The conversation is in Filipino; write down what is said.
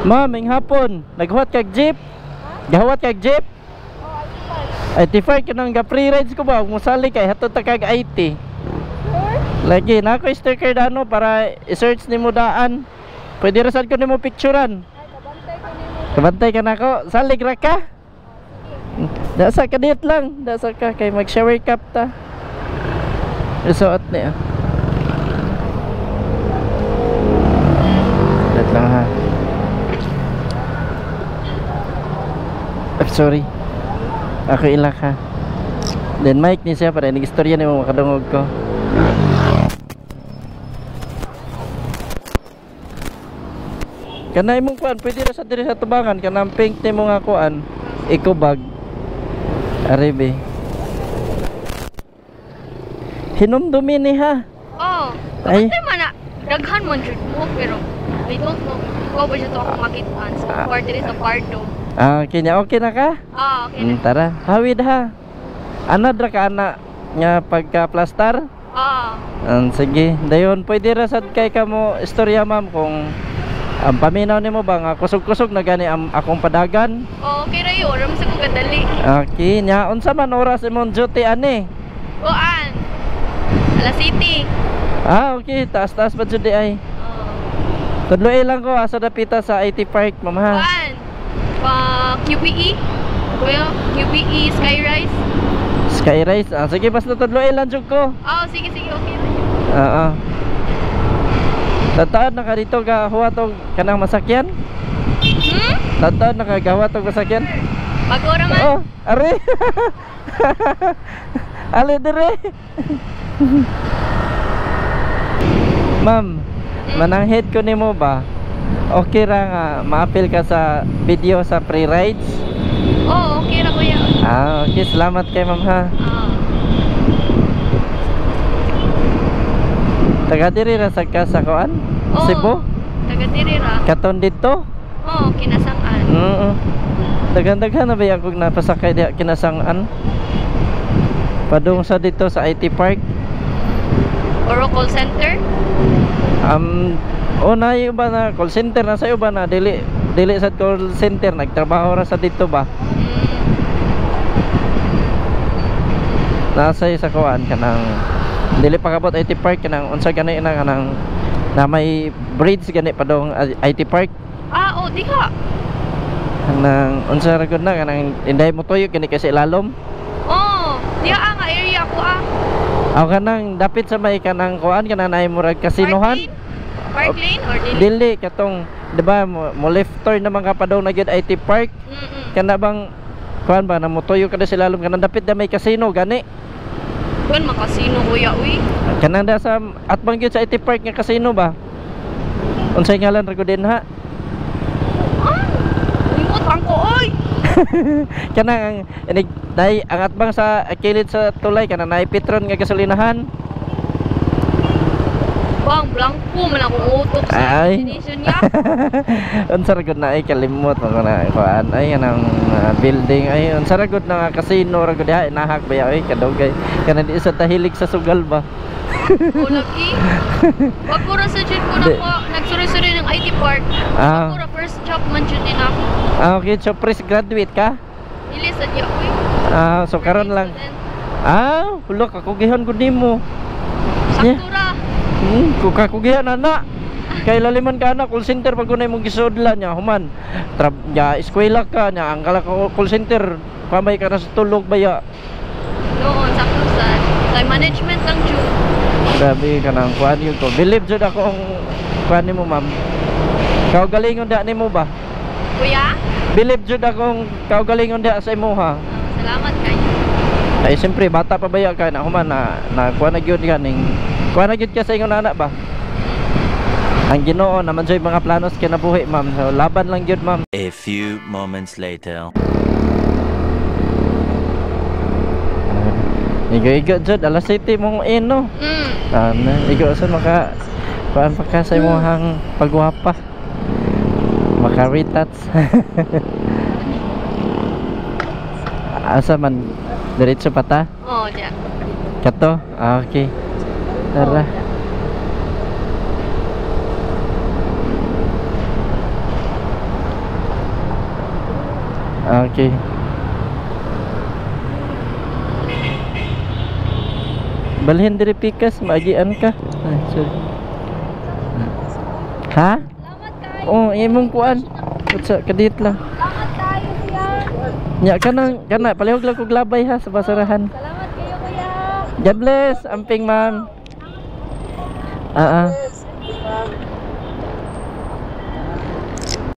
Ma'am, ng hapon, naghuwat kag jeep? Gahuwat kag jeep? Oh, 85 ka nang ga-free rides ko ba? Musali kay hatod ta kag 80. Lagi na ako sticker dano para i-search nimo daan. Pwede ra sad ko nimo picturean. Kabantay ka na ako. Salig ra ka? Dasa ka diet lang. Dasa ka kay mag-shower cup ta. Isuot niya. Dat lang ha. Sorry. Ako ilak ha. Then mic ni siya para nag-istorya ni mo makadungog ko. Kanay mong kuan, pwede ra sa diri sa tubangan kanang pink ni mo nga kuan, eco bag. Aribe. Hinumdumi ni ha. Oh. Ay. Ay man daghan man jud mo pero I don't know. Ko ba siya to ako makitaan sa quarter sa kwarto. Okay na, okay na ka? Okay na. Tara, hawid ha. Ano dra ka ana nya pagka-plaster? Sige, dayon pwede ra sad kay kamo istorya ma'am kung ang paminaw nimo ba nga kusog-kusog na gani ang akong padagan? Okay ra yo, ram sa kong kadali. Okay, nya unsa man oras imong duty ani? Kuan. Alas City. Okay, taas-taas pa jud di ay. Tudloy lang ko asa dapita sa IT Park, ma'am ha. Kuan. QBE. Kuya, QBE Skyrise. Skyrise. Sige, basta tudloy lang jud ko. Sige, okay. Oo. Tataad na ka dito ka huwatog kanang masakyan? Tataad na ka gahuwatog masakyan? Pag-ora man? Oh, are. Ali dire. Ma'am, mananghid ko nimo ba? Okay ra nga ma-appeal ka sa video sa free rides? Okay ra kuya. Okay, salamat kay ma'am ha. Taga diri ra sa kuan? Cebu? Taga diri ra. Katon dito? Kinasangan. Daghan-daghan na ba akong napasakay diha kinasangan? Padung sa dito sa IT Park. Oro call center? Nayo ba na call center na sayo ba na dili sa call center nagtrabaho ra sa dito ba? Nasa sa kuan kanang dili pa kabot IT Park kanang unsa gani na kanang na may bridge gani padong IT Park. Diha. Kanang unsa ra gud na kanang inday mo tuyo kini kasi ilalom. Diha nga area ko Kanang dapit sa may kanang kuan kanang naay murag kasinohan. Park lane or dili katong di ba mo left turn naman ka padong na gyud IT Park. Kana bang kuan ba na mo tuyo kada sa ilalom kanang dapit na may casino gani. Kuan makasino kuya uy. Kanang da sa atbang gyud sa IT Park nga casino ba? Unsay ngalan ra gud din ha? Limot ang ko oy. Kanang dai ang atbang sa kilid sa tulay kanang naay Petron nga gasolinahan. Bang blanco man ako utok sa destination niya. Unsa ra gud na ay kalimot mo na kuan ay anang building ay unsa ra gud na casino ra gud diha nahak ba ay kadugay kana di sa tahilig sa sugal ba. Lagi. Wag ko ra sa jud ko na ko nagsuri-suri ng IT Park. Wag ko ra first job man jud din ako. Okay, so fresh graduate ka? Dili sa diya uy. So karon lang. Hulo kakugihan gud nimo. Saktura. Kukakugihan na. Kay laliman ka na call center pag unay mong gisudlan nya human. Eskwela ka nya ang kala call center pamay ka na sa tulog baya. Noon sakto sa time management lang jud. Grabe ka nang kuan yun ko. Believe jud ako ang kuan nimo ma'am. Kaugalingon da nimo ba? Kuya? Believe jud akong kaugalingon da sa imo ha. Salamat kayo. Ay siyempre bata pa baya ka na human na kuan na gyud kaning kuan na gyud ka sa ingon anak ba? Ang Ginoo naman joy mga planos kinabuhi ma'am. So laban lang gyud ma'am. A few moments later. Igo jud alas city mong ino. Igo sa maka kuan pa ka sa imong pagwapa. Maka-retats. Asa man diretso pa ta? Diya. Kato? Okay. Tara. Okay. Balhin diri pikas, maagian ka. Ay, sorry. Ha? Salamat kayo. Oh, imong kuan. Utsa kadit lang. Salamat kayo, kuya. Nya kana palihog lang kog labay ha sa basurahan. Salamat kayo, kuya. God bless, amping ma'am.